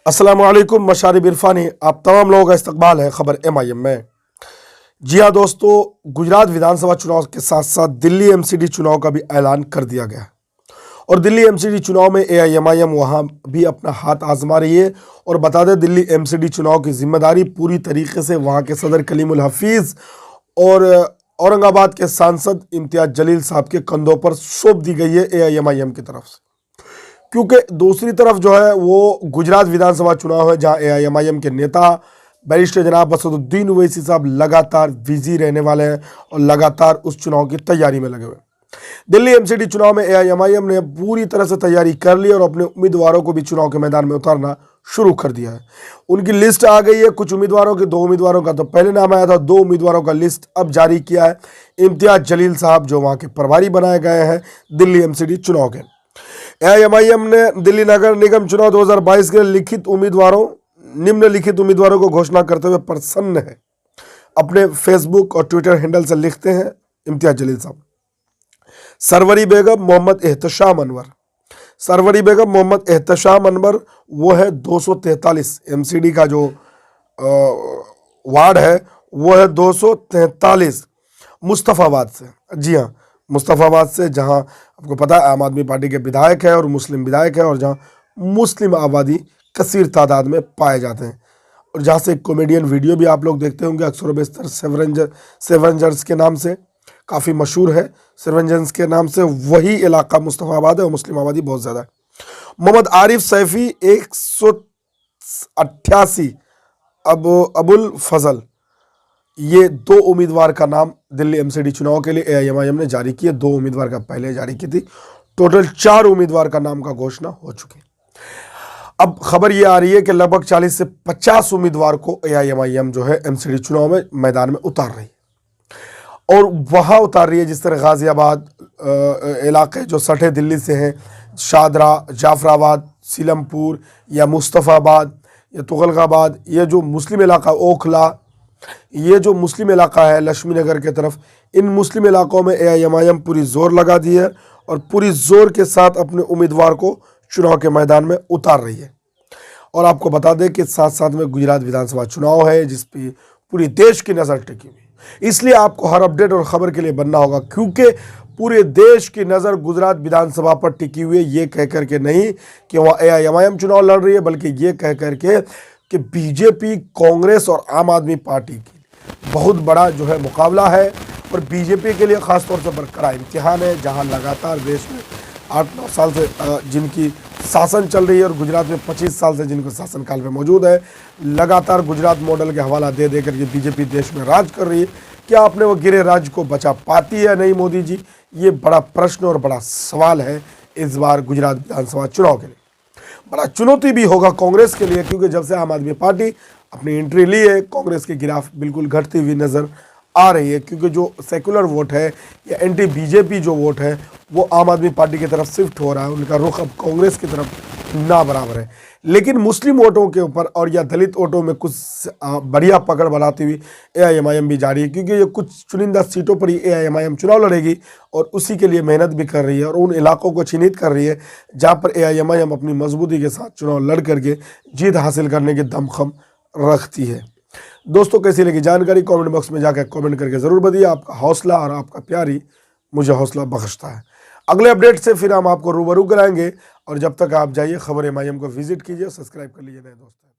अस्सलामुअलैकुम मशारिब इरफानी, आप तमाम लोगों का इस्तकबाल है खबर MIM में। जी हाँ दोस्तों, गुजरात विधानसभा चुनाव के साथ साथ दिल्ली MCD चुनाव का भी ऐलान कर दिया गया है और दिल्ली MCD चुनाव में AIMIM वहाँ भी अपना हाथ आजमा रही है। और बता दें, दिल्ली MCD चुनाव की जिम्मेदारी पूरी तरीके से वहाँ के सदर कलीमुल हफीज़ और औरंगाबाद के सांसद इम्तियाज जलील साहब के कंधों पर सौंप दी गई है AIMIM की तरफ से, क्योंकि दूसरी तरफ जो है वो गुजरात विधानसभा चुनाव है जहां AIMIM के नेता बैरिस्टर जनाब असदुद्दीन ओवैसी साहब लगातार बिजी रहने वाले हैं और लगातार उस चुनाव की तैयारी में लगे हुए हैं। दिल्ली MCD चुनाव में AIMIM ने पूरी तरह से तैयारी कर ली और अपने उम्मीदवारों को भी चुनाव के मैदान में उतारना शुरू कर दिया है। उनकी लिस्ट आ गई है, कुछ उम्मीदवारों की, 2 उम्मीदवारों का तो पहले नाम आया था, 2 उम्मीदवारों का लिस्ट अब जारी किया है। इम्तियाज जलील साहब जो वहाँ के प्रभारी बनाए गए हैं दिल्ली MCD चुनाव के। AIMIM ने दिल्ली नगर निगम चुनाव 2022 के निम्नलिखित उम्मीदवारों को घोषणा करते हुए प्रसन्न है। अपने फेसबुक और ट्विटर हैंडल से लिखते हैं इम्तियाज जलील साहब। सरवरी बेगम मोहम्मद एहतशाम अनवर, सरवरी बेगम मोहम्मद एहतशाम अनवर वो है 243। MCD का जो वार्ड है वो है 243 मुस्तफ़ाबाद से। जी हाँ, मुस्तफ़ाबाद से, जहां आपको पता है आम आदमी पार्टी के विधायक है और मुस्लिम विधायक है और जहां मुस्लिम आबादी कसीर तादाद में पाए जाते हैं और जहां से एक कॉमेडियन वीडियो भी आप लोग देखते होंगे, अक्सर बेशतर सेवरेंजर्स के नाम से काफ़ी मशहूर है। सेवरेंजर्स के नाम से वही इलाका मुस्तफ़ाबाद है और मुस्लिम आबादी बहुत ज़्यादा है। मोहम्मद आरिफ सैफ़ी 188 अबुल फजल, ये 2 उम्मीदवार का नाम दिल्ली MCD चुनाव के लिए AIMIM ने जारी किए। 2 उम्मीदवार का पहले जारी की थी, टोटल 4 उम्मीदवार का नाम का घोषणा हो चुकी। अब खबर ये आ रही है कि लगभग 40 से 50 उम्मीदवार को AIMIM जो है MCD चुनाव में मैदान में उतार रही है और वहाँ उतार रही है जिस तरह गाज़ियाबाद इलाके जो सटे दिल्ली से हैं, शादरा, जाफराबाद, सीलमपुर या मुस्तफ़ाबाद या तुगलकाबाद, ये जो मुस्लिम इलाका, ओखला, ये जो मुस्लिम इलाका है लक्ष्मी नगर के तरफ, इन मुस्लिम इलाकों में AIMIM पूरी जोर लगा दी है और पूरी जोर के साथ अपने उम्मीदवार को चुनाव के मैदान में उतार रही है। और आपको बता दें कि साथ साथ में गुजरात विधानसभा चुनाव है जिस पे पूरी देश की नज़र टिकी हुई, इसलिए आपको हर अपडेट और ख़बर के लिए बनना होगा, क्योंकि पूरे देश की नज़र गुजरात विधानसभा पर टिकी हुई है। ये कह करके नहीं कि वहाँ AIMIM चुनाव लड़ रही है, बल्कि ये कह करके कि BJP, कांग्रेस और आम आदमी पार्टी की बहुत बड़ा जो है मुकाबला है और BJP के लिए ख़ासतौर से बरकरार इम्तिहान है, जहां लगातार देश में 8-9 साल से जिनकी शासन चल रही है और गुजरात में 25 साल से जिनको शासनकाल में मौजूद है, लगातार गुजरात मॉडल के हवाला दे दे करके BJP देश में राज कर रही है। क्या अपने वो गिरे राज्य को बचा पाती है नहीं मोदी जी? ये बड़ा प्रश्न और बड़ा सवाल है इस बार गुजरात विधानसभा चुनाव के लिए। बड़ा चुनौती भी होगा कांग्रेस के लिए, क्योंकि जब से आम आदमी पार्टी अपनी एंट्री ली है, कांग्रेस के गिराफ बिल्कुल घटती हुई नज़र आ रही है, क्योंकि जो सेकुलर वोट है या एंटी BJP जो वोट है वो आम आदमी पार्टी की तरफ शिफ्ट हो रहा है, उनका रुख अब कांग्रेस की तरफ ना बराबर है। लेकिन मुस्लिम वोटों के ऊपर और या दलित वोटों में कुछ बढ़िया पकड़ बनाती हुई AIMIM भी जारी है, क्योंकि ये कुछ चुनिंदा सीटों पर ही AIMIM चुनाव लड़ेगी और उसी के लिए मेहनत भी कर रही है और उन इलाकों को चिन्हित कर रही है जहाँ पर AIMIM अपनी मजबूती के साथ चुनाव लड़ करके जीत हासिल करने की दमखम रखती है। दोस्तों, कैसी लगी जानकारी कमेंट बॉक्स में जाकर कमेंट करके ज़रूर बताइए। आपका हौसला और आपका प्यार ही मुझे हौसला बख्शता है। अगले अपडेट से फिर हम आपको रूबरू कराएंगे और जब तक आप जाइए खबर MIM को विजिट कीजिए, सब्सक्राइब कर लीजिए नए दोस्तों।